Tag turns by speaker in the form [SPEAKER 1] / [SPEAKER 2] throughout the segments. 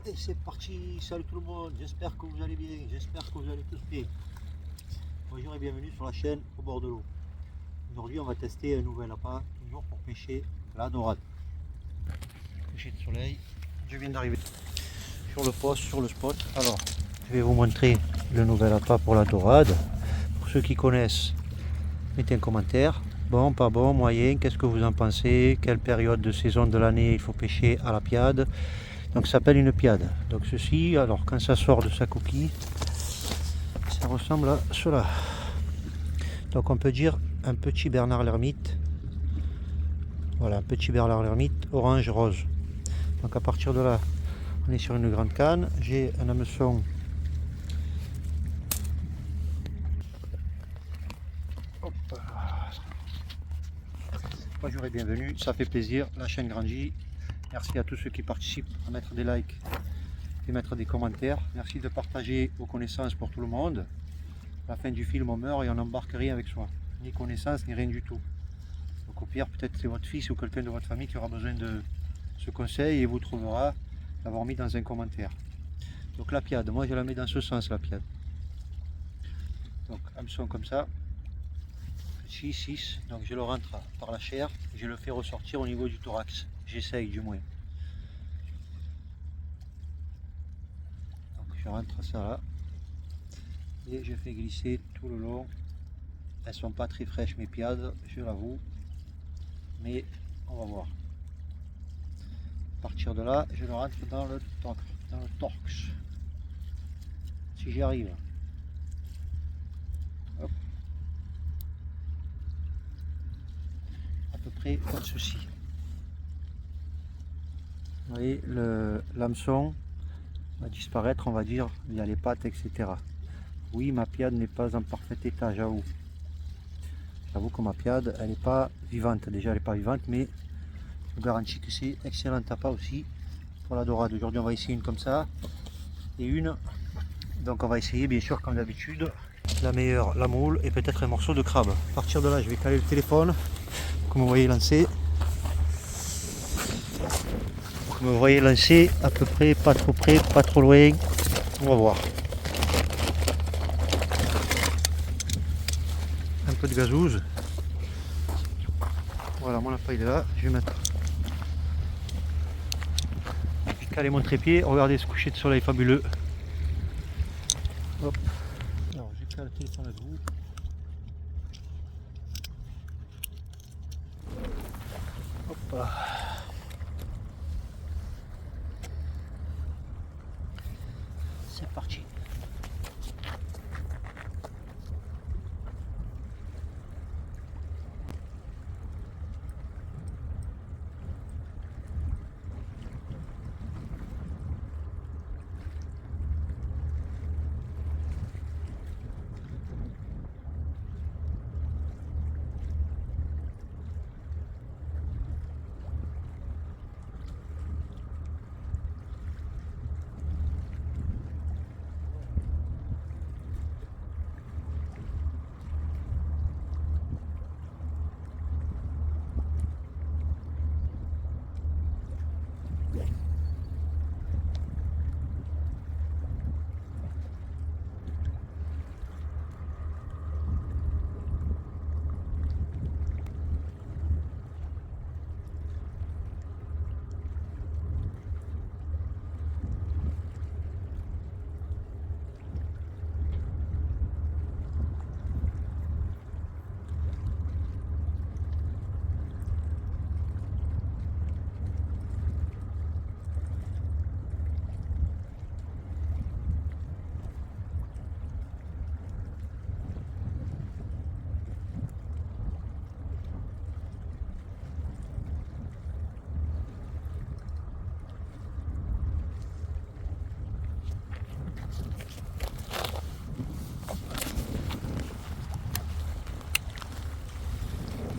[SPEAKER 1] Et c'est parti, salut tout le monde, j'espère que vous allez bien, j'espère que vous allez tous bien. Bonjour et bienvenue sur la chaîne au bord de l'eau. Aujourd'hui on va tester un nouvel appât, toujours pour pêcher la dorade. Pêcher de soleil, je viens d'arriver sur le poste, sur le spot. Alors, je vais vous montrer le nouvel appât pour la dorade. Pour ceux qui connaissent, mettez un commentaire. Bon, pas bon, moyen, qu'est-ce que vous en pensez? Quelle période de saison de l'année il faut pêcher à la piade? Donc ça s'appelle une piade. Donc ceci, alors quand ça sort de sa coquille, ça ressemble à cela. Donc on peut dire un petit Bernard l'ermite. Voilà, un petit Bernard l'ermite orange rose. Donc à partir de là, on est sur une grande canne. J'ai un hameçon. Hop. Bonjour et bienvenue, ça fait plaisir, la chaîne grandit. Merci à tous ceux qui participent à mettre des likes et mettre des commentaires. Merci de partager vos connaissances pour tout le monde. À la fin du film, on meurt et on n'embarque rien avec soi. Ni connaissances, ni rien du tout. Donc au pire, peut-être c'est votre fils ou quelqu'un de votre famille qui aura besoin de ce conseil et vous trouvera l'avoir mis dans un commentaire. Donc la piade, moi je la mets dans ce sens, la piade. Donc hameçon comme ça, petit 6, donc je le rentre par la chair, je le fais ressortir au niveau du thorax. J'essaye du moins. Donc je rentre ça là et je fais glisser tout le long. Elles sont pas très fraîches mes piades, je l'avoue, mais on va voir. À partir de là, je le rentre dans le torx. Si j'y arrive. Hop. À peu près comme ceci. Vous voyez, l'hameçon va disparaître, on va dire, il y a les pattes, etc. Oui, ma piade n'est pas en parfait état, j'avoue. J'avoue que ma piade, elle n'est pas vivante. Déjà, elle n'est pas vivante, mais je vous garantis que c'est excellent appât aussi pour la dorade. Aujourd'hui, on va essayer une comme ça et une. Donc, on va essayer, bien sûr, comme d'habitude, la meilleure, la moule et peut-être un morceau de crabe. À partir de là, je vais caler le téléphone, comme vous voyez lancer. Comme vous voyez lancer, à peu près, pas trop près, pas trop loin. On va voir. Un peu de gazouze. Voilà, mon appât il est là. Je vais mettre. Je vais caler mon trépied. Regardez ce coucher de soleil fabuleux. Hop. Alors, je cale le téléphone avec vous. Hop là. C'est parti.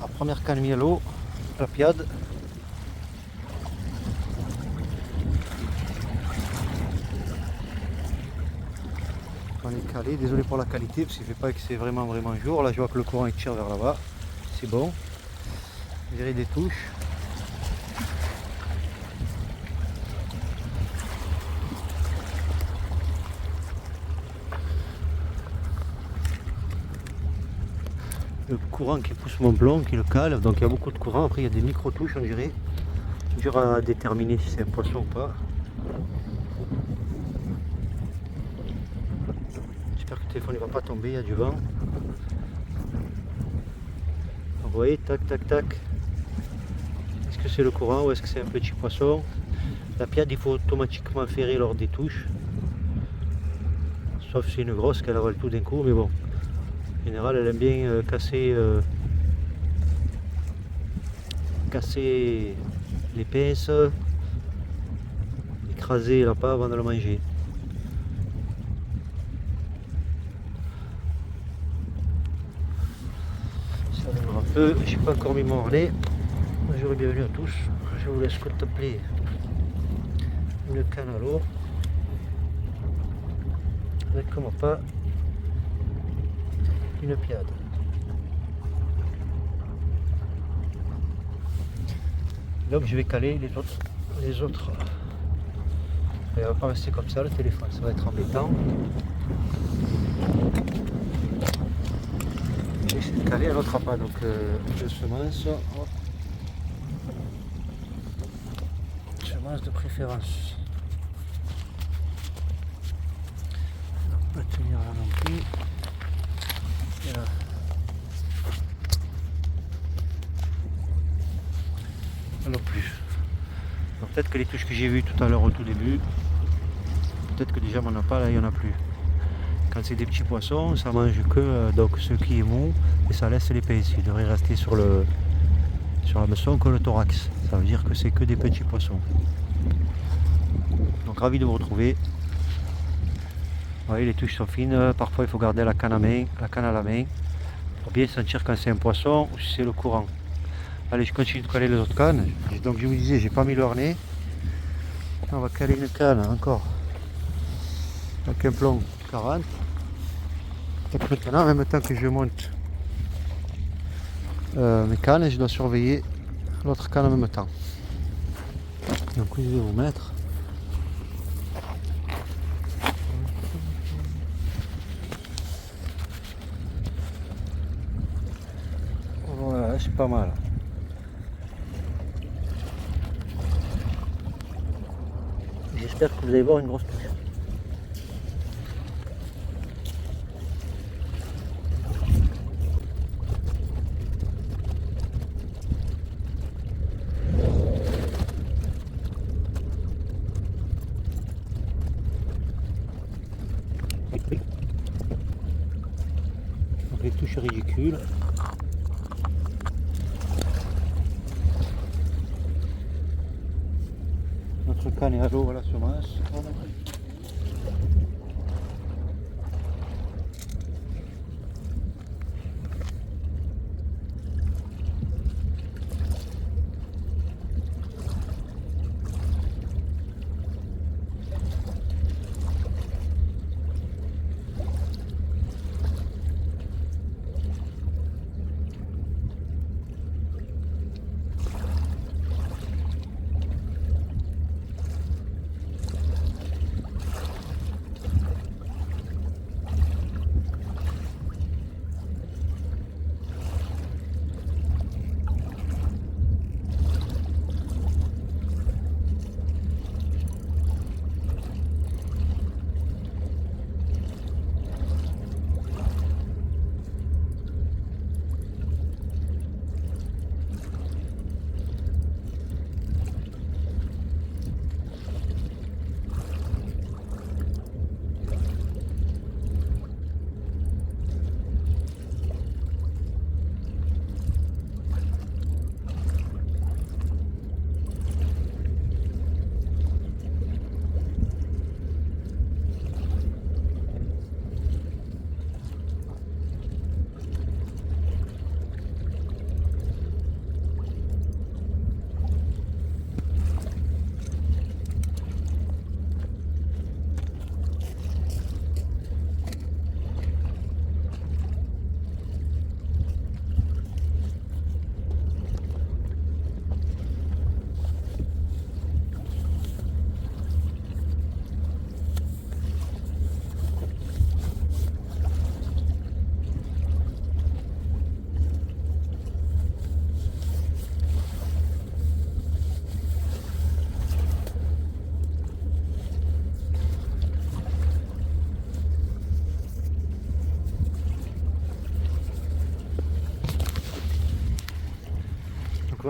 [SPEAKER 1] La première canne mise à l'eau, la piade. On est calé, désolé pour la qualité parce qu'il ne fait pas que c'est vraiment jour. Là je vois que le courant il tire vers là-bas, c'est bon. Vous verrez des touches. le courant qui pousse mon plomb, qui le cale, donc il y a beaucoup de courant. Après il y a des micro-touches, on dirait. Dur à déterminer si c'est un poisson ou pas. J'espère que le téléphone ne va pas tomber, il y a du vent. Donc, vous voyez, tac, tac, tac. Est-ce que c'est le courant ou est-ce que c'est un petit poisson? La piade, il faut automatiquement ferrer lors des touches. Sauf si c'est une grosse qu'elle avale tout d'un coup, mais bon. En général, elle aime bien casser les pinces, écraser la part avant de la manger. Ça viendra un peu, j'ai pas encore mis mon harnais. Bonjour et bienvenue à tous. Je vous laisse contempler une canne à l'eau avec comme pas une piade. Donc je vais caler les autres. Il va pas rester comme ça le téléphone, ça va être embêtant. Je vais essayer de caler un autre appât, donc de semences. Semences de préférence. On va pas tenir là non plus. Et là. Non plus. Peut-être que les touches que j'ai vues tout à l'heure au tout début, peut-être que déjà on n'en a pas, là il n'y en a plus. Quand c'est des petits poissons, ça mange que donc ce qui est mou et ça laisse les pinces. Il devrait rester sur la meçon que le thorax. Ça veut dire que c'est que des petits poissons. Donc ravi de vous retrouver. Vous voyez, les touches sont fines, parfois il faut garder la canne à la main pour bien sentir quand c'est un poisson ou si c'est le courant. Allez, je continue de caler les autres cannes. Donc je vous disais, j'ai pas mis le harnais. On va caler une canne encore avec un plomb 40. Donc maintenant, en même temps que je monte mes cannes, je dois surveiller l'autre canne en même temps. Donc je vais vous mettre. Voilà, c'est pas mal. J'espère que vous allez voir une grosse touche. Donc les touches ridicules. Notre canne est à l'eau à la semence.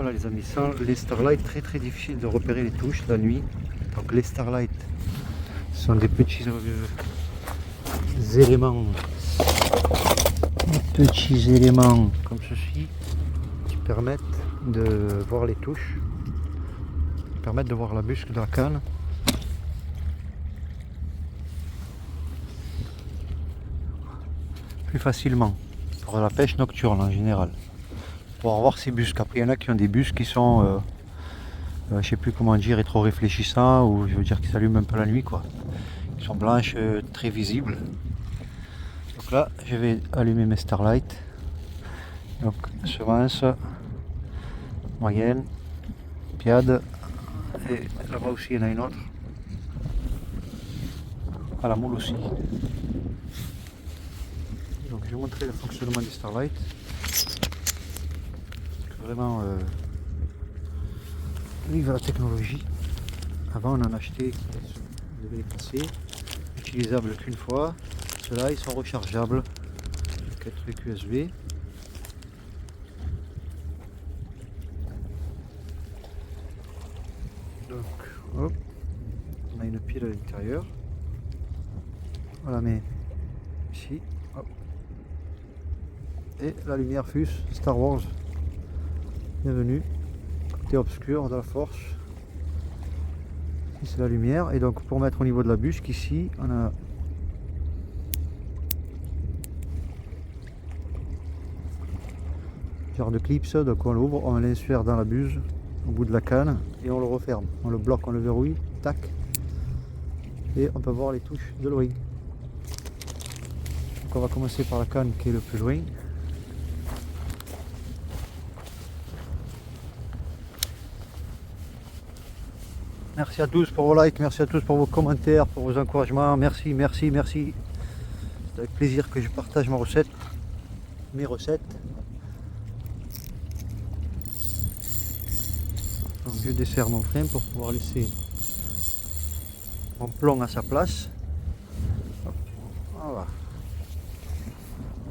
[SPEAKER 1] voilà les amis, sans les Starlight, très difficile de repérer les touches la nuit. Donc les Starlight sont des petits éléments comme ceci qui permettent de voir les touches, qui permettent de voir la bûche de la canne. Plus facilement pour la pêche nocturne en général, pour voir ces busques. Après il y en a qui ont des busques qui sont je sais plus comment dire, trop réfléchissants, ou je veux dire qui s'allument un peu la nuit quoi, qui sont blanches, très visibles. Donc là je vais allumer mes Starlight. Donc semence moyenne, piade, et là-bas aussi il y en a une autre à la moule aussi. Donc je vais montrer le fonctionnement des Starlight. Vraiment vive la technologie. Avant on en achetait qui devaient les passer, utilisables qu'une fois. Ceux-là ils sont rechargeables, 4 USB. Donc hop, on a une pile à l'intérieur. Voilà, mais ici, hop. Et la lumière fuse Star Wars. Bienvenue, côté obscur de la force. Ici c'est la lumière, et donc pour mettre au niveau de la bûche, ici on a genre de clips, donc on l'ouvre, on l'insère dans la bûche au bout de la canne et on le referme, on le bloque, on le verrouille, tac, et on peut voir les touches de loin. Donc on va commencer par la canne qui est le plus loin. Merci à tous pour vos likes, merci à tous pour vos commentaires, pour vos encouragements, merci. C'est avec plaisir que je partage mes recettes. Donc je desserre mon frein pour pouvoir laisser mon plomb à sa place. Voilà.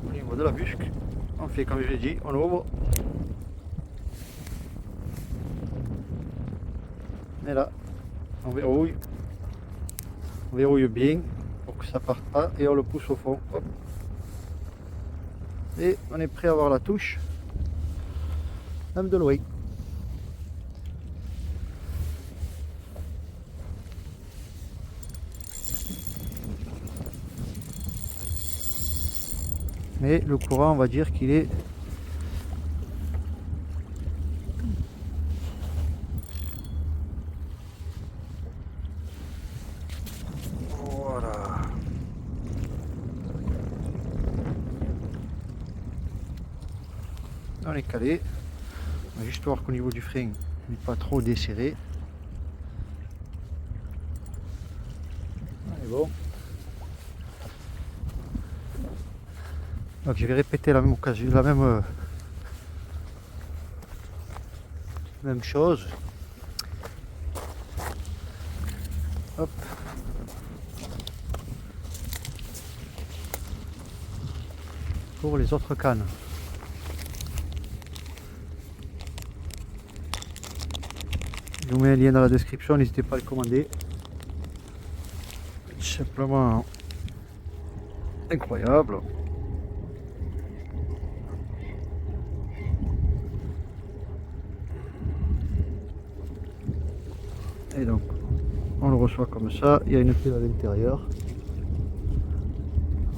[SPEAKER 1] Au niveau de la bûche, on fait comme je l'ai dit, on ouvre. Et là, on verrouille bien pour que ça parte pas, et on le pousse au fond. Hop. Et on est prêt à voir la touche, même de loin. Mais le courant, on va dire qu'il est on est calé. On va juste voir qu'au niveau du frein il n'est pas trop desserré. On est bon. Donc je vais répéter la même occasion, même chose. Hop. Pour les autres cannes. Je vous mets un lien dans la description, n'hésitez pas à le commander. Simplement incroyable. Et donc on le reçoit comme ça, il y a une pile à l'intérieur.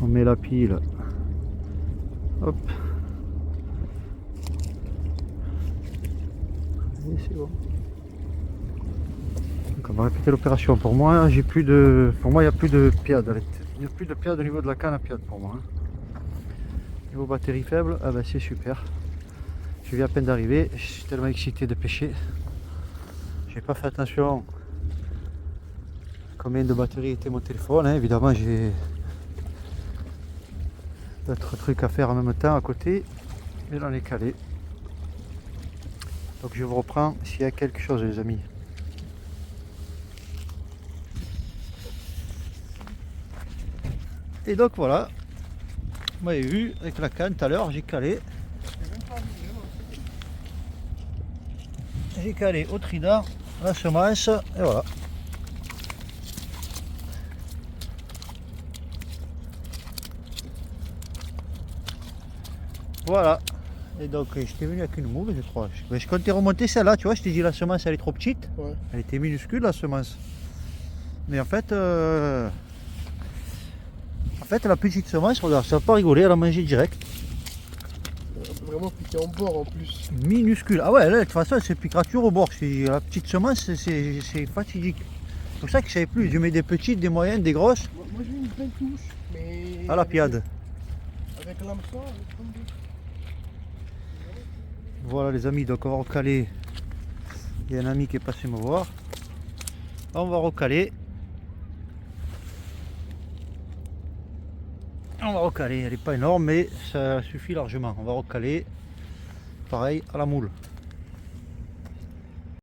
[SPEAKER 1] On met la pile. Hop. Et c'est bon. Donc on va répéter l'opération. Pour moi, il n'y a plus de piade. Il n'y a plus de piade au niveau de la canne à piade pour moi. Niveau batterie faible, ah ben c'est super. Je viens à peine d'arriver, je suis tellement excité de pêcher. J'ai pas fait attention combien de batterie était mon téléphone. Évidemment, j'ai d'autres trucs à faire en même temps à côté. Et là on est calé. Donc je vous reprends s'il y a quelque chose, les amis. Et donc voilà, vous m'avez vu avec la canne tout à l'heure, j'ai calé. j'ai calé au trident la semence et voilà. Voilà. Et donc j'étais venu avec une moule, je crois. Je comptais remonter celle-là, tu vois, je t'ai dit la semence elle est trop petite.
[SPEAKER 2] Ouais.
[SPEAKER 1] Elle était minuscule la semence. Mais en fait la petite semence, regarde, ça va pas rigoler, elle a mangé direct.
[SPEAKER 2] Elle peut vraiment piquer en bord en plus.
[SPEAKER 1] Minuscule. Ah ouais, là, de toute façon, c'est piqûre au bord. La petite semence, c'est fatidique. C'est pour ça que je savais plus. Je mets des petites, des moyennes, des grosses.
[SPEAKER 2] Moi j'ai une belle touche, mais.
[SPEAKER 1] À la piade.
[SPEAKER 2] Avec l'hameçon, avec comme deux.
[SPEAKER 1] Voilà les amis, donc on va recaler. Il y a un ami qui est passé me voir. On va recaler. On va recaler. Elle n'est pas énorme, mais ça suffit largement. On va recaler. Pareil à la moule.